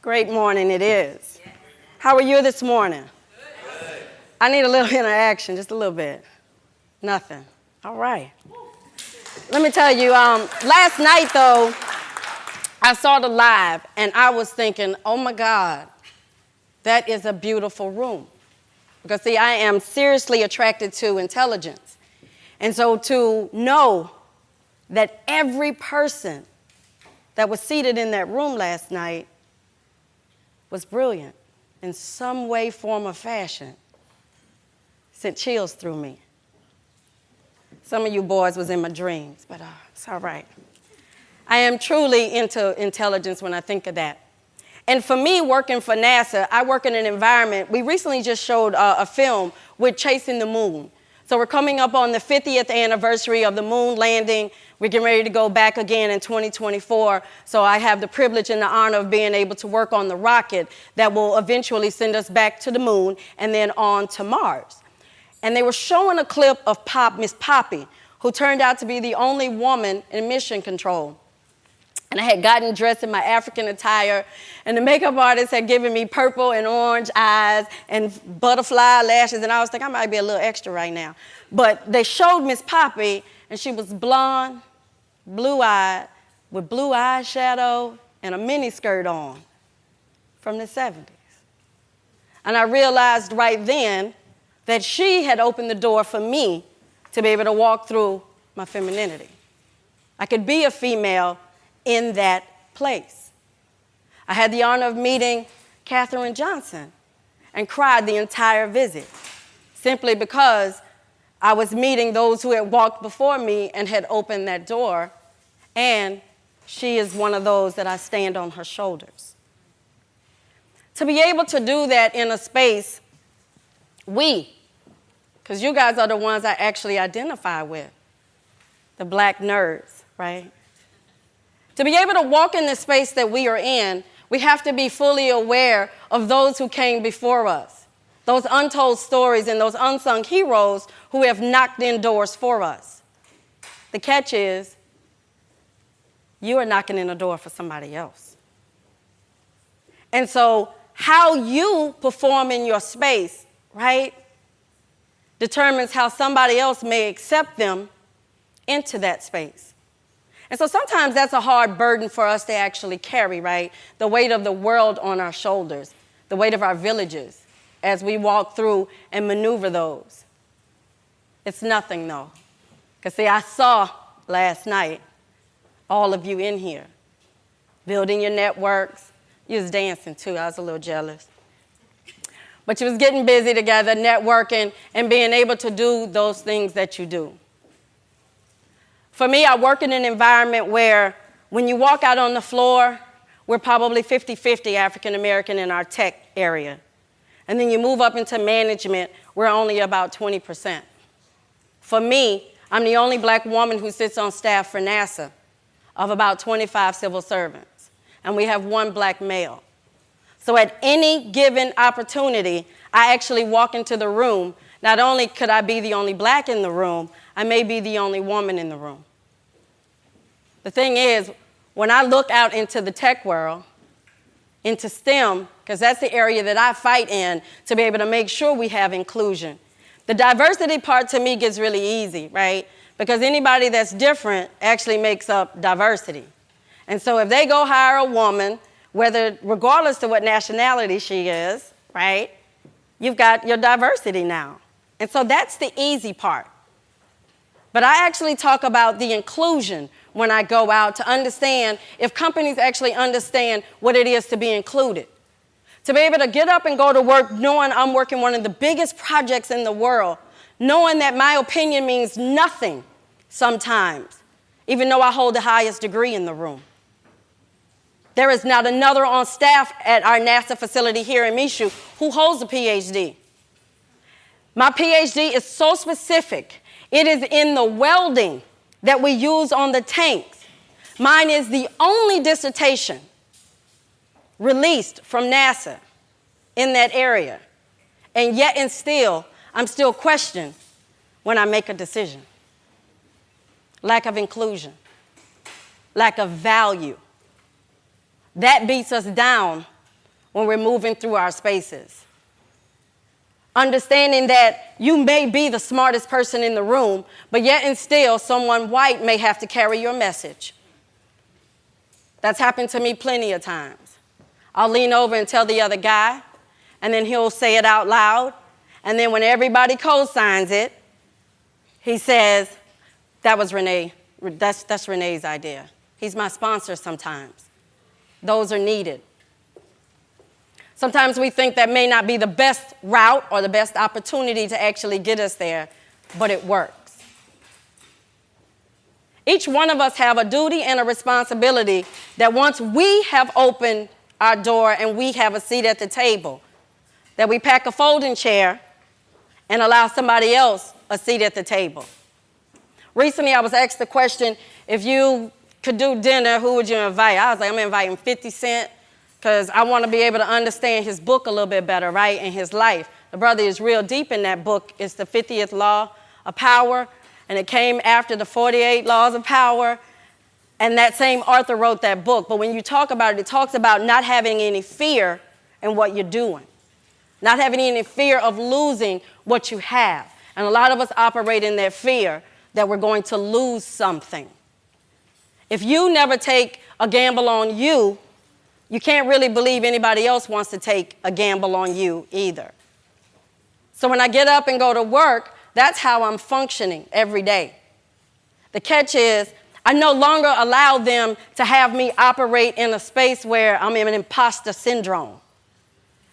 Great morning it is. How are you this morning? Good. I need a little interaction, just a little bit. Nothing. All right. Let me tell you, last night though, I saw the live and I was thinking, oh my God, that is a beautiful room. Because see, I am seriously attracted to intelligence. And so to know that every person that was seated in that room last night was brilliant in some way, form, or fashion sent chills through me. Some of you boys was in my dreams, but it's all right. I am truly into intelligence when I think of that. And for me, working for NASA, I work in an environment. We recently just showed a film with Chasing the Moon. So we're coming up on the 50th anniversary of the moon landing. We're getting ready to go back again in 2024. So I have the privilege and the honor of being able to work on the rocket that will eventually send us back to the moon and then on to Mars. And they were showing a clip of Miss Poppy, who turned out to be the only woman in mission control. And I had gotten dressed in my African attire, and the makeup artist had given me purple and orange eyes and butterfly lashes, and I was thinking I might be a little extra right now. But they showed Miss Poppy, and she was blonde, blue-eyed, with blue eyeshadow and a mini skirt on from the 70s. And I realized right then that she had opened the door for me to be able to walk through my femininity. I could be a female in that place. I had the honor of meeting Katherine Johnson and cried the entire visit simply because I was meeting those who had walked before me and had opened that door, and she is one of those that I stand on her shoulders. To be able to do that in a space, because you guys are the ones I actually identify with, the black nerds, right? To be able to walk in the space that we are in, we have to be fully aware of those who came before us, those untold stories and those unsung heroes who have knocked in doors for us. The catch is, you are knocking in a door for somebody else. And so how you perform in your space, right, determines how somebody else may accept them into that space. And so sometimes that's a hard burden for us to actually carry, right? The weight of the world on our shoulders, the weight of our villages as we walk through and maneuver those. It's nothing, though. Because, see, I saw last night all of you in here building your networks. You was dancing, too. I was a little jealous. But you was getting busy together, networking, and being able to do those things that you do. For me, I work in an environment where when you walk out on the floor, we're probably 50-50 African American in our tech area. And then you move up into management, we're only about 20%. For me, I'm the only black woman who sits on staff for NASA of about 25 civil servants. And we have one black male. So at any given opportunity, I actually walk into the room. Not only could I be the only black in the room, I may be the only woman in the room. The thing is, when I look out into the tech world, into STEM, because that's the area that I fight in to be able to make sure we have inclusion. The diversity part to me gets really easy, right? Because anybody that's different actually makes up diversity. And so if they go hire a woman, regardless of what nationality she is, right, you've got your diversity now. And so that's the easy part. But I actually talk about the inclusion when I go out to understand if companies actually understand what it is to be included. To be able to get up and go to work knowing I'm working one of the biggest projects in the world, knowing that my opinion means nothing sometimes, even though I hold the highest degree in the room. There is not another on staff at our NASA facility here in Mishu who holds a PhD. My PhD is so specific. It is in the welding that we use on the tanks. Mine is the only dissertation released from NASA in that area. And yet and still, I'm still questioned when I make a decision. Lack of inclusion, lack of value. That beats us down when we're moving through our spaces. Understanding that you may be the smartest person in the room, but yet and still someone white may have to carry your message. That's happened to me plenty of times. I'll lean over and tell the other guy, and then he'll say it out loud, and then when everybody co-signs it, he says, that was Renee. That's Renee's idea. He's my sponsor sometimes. Those are needed. Sometimes we think that may not be the best route or the best opportunity to actually get us there, but it works. Each one of us have a duty and a responsibility that once we have opened our door and we have a seat at the table, that we pack a folding chair and allow somebody else a seat at the table. Recently, I was asked the question, if you could do dinner, who would you invite? I was like, I'm inviting 50 Cent because I want to be able to understand his book a little bit better, right, and his life. The brother is real deep in that book. It's the 50th Law of Power, and it came after the 48 Laws of Power, and that same author wrote that book. But when you talk about it, it talks about not having any fear in what you're doing, not having any fear of losing what you have. And a lot of us operate in that fear that we're going to lose something. If you never take a gamble on you, you can't really believe anybody else wants to take a gamble on you either. So when I get up and go to work, that's how I'm functioning every day. The catch is, I no longer allow them to have me operate in a space where I'm in an imposter syndrome.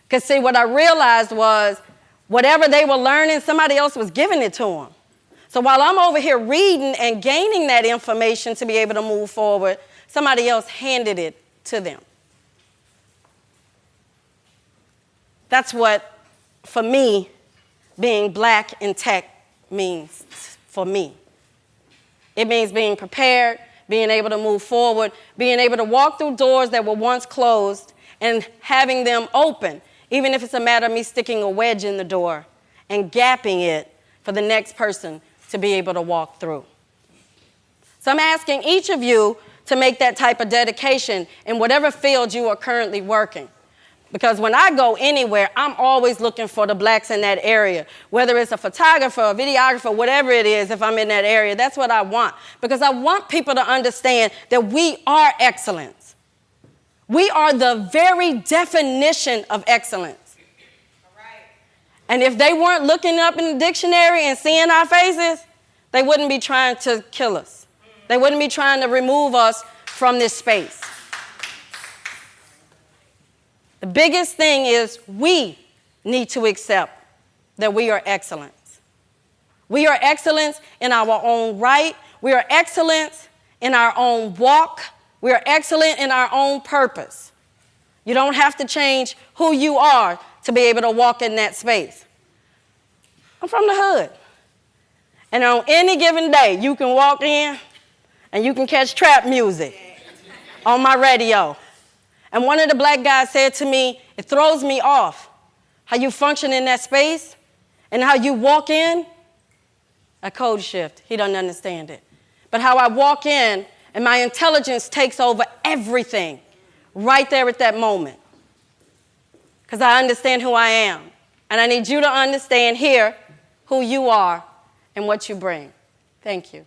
Because see, what I realized was, whatever they were learning, somebody else was giving it to them. So while I'm over here reading and gaining that information to be able to move forward, somebody else handed it to them. That's what, for me, being black in tech means for me. It means being prepared, being able to move forward, being able to walk through doors that were once closed and having them open, even if it's a matter of me sticking a wedge in the door and gapping it for the next person to be able to walk through. So I'm asking each of you to make that type of dedication in whatever field you are currently working. Because when I go anywhere, I'm always looking for the blacks in that area. Whether it's a photographer, a videographer, whatever it is, if I'm in that area, that's what I want. Because I want people to understand that we are excellence. We are the very definition of excellence. And if they weren't looking up in the dictionary and seeing our faces, they wouldn't be trying to kill us. They wouldn't be trying to remove us from this space. The biggest thing is we need to accept that we are excellence. We are excellence in our own right. We are excellence in our own walk. We are excellent in our own purpose. You don't have to change who you are to be able to walk in that space. I'm from the hood. And on any given day, you can walk in and you can catch trap music on my radio. And one of the black guys said to me, it throws me off how you function in that space and how you walk in, a code shift. He doesn't understand it. But how I walk in and my intelligence takes over everything right there at that moment. Because I understand who I am. And I need you to understand here who you are and what you bring. Thank you.